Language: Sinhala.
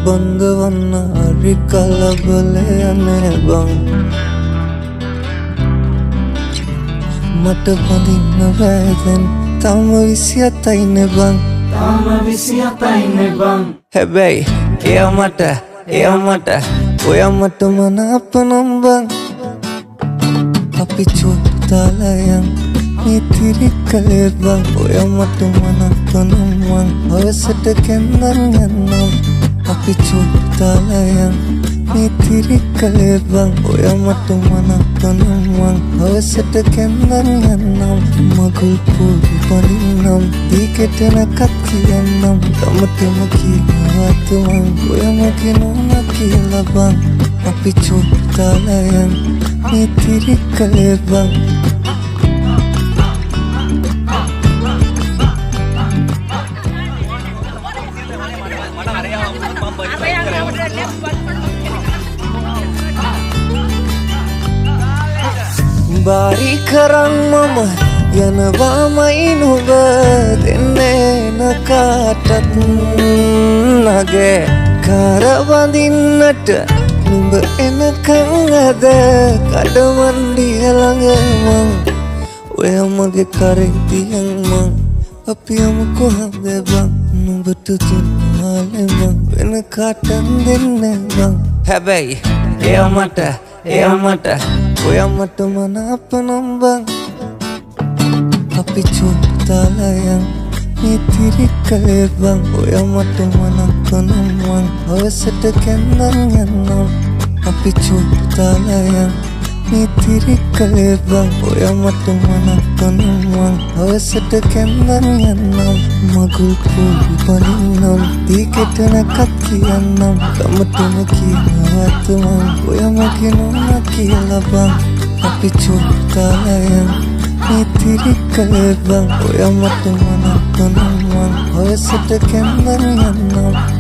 බඳවන්න හරි කලබලයනේ බං මට බඳින්න බෑදැන් තම 27යිනේ බං හැබැයි එයා මට ඔයා මට මනාප නම් බං අපි චුට්ටලයන් මේ තිරිකලේ බං ඔයා මට මනාප නම් බං හවසට කැන්දන් යන්නම් අපි චුට්ටලයන් මේ තිරිකලේ බං ඔයා මට මනාප නම් බං හවසට කැන්දන් යන්නම් මගුල් පොඩි පනින්නම් දීකට නැකත් කියන්නම් තමතම කියනවත් මං ඔයා මගේ නෝනා කියලා බං අපි චුට්ටලයන් මේ තිරිකලේ බං බාරි කරන් මම යනවාමයි නුඹ දෙන්නේ නකාටත් නගේ කරවඳින්නට නුඹ එනකන් අද කඩමණ්ඩිය ළඟ මං ඔයා මගේ කරේ තියන් මං අපි යමු කොහොමද බං නුඹට තුන්මාලේ මං වෙන කාටත් දෙන්නේ බං හැබැයි එයා මට ඔයා මට මනාප නම් බං අපි චුට්ටලයන් මේ තිරිකලේ බං ඔයා මට මනාප නම් බං හවසට කැන්දන් යන්නම් අපි චුට්ටලයන් මේ තිරිකලේ බං ඔයා මට මනාප නම් බං හවසට කැන්දන් යන්නම් මගුල් පොඩි පනින්නම් දීකට නැකත් කියන්නම් තමතම කියනවත් මං ඔයා මගේ නෝනා කියලා බං අපි චුට්ටලයන් මේ තිරිකලේ බං ඔයා මට මනාප නම් බං හවසට කැන්දන් යන්නම්